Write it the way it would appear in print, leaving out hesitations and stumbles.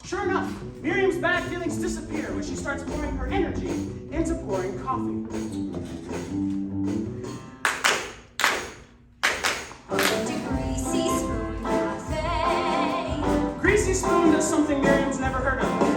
Sure enough, Miriam's bad feelings disappear when she starts pouring her energy into pouring coffee. Greasy Spoon does something Miriam's never heard of.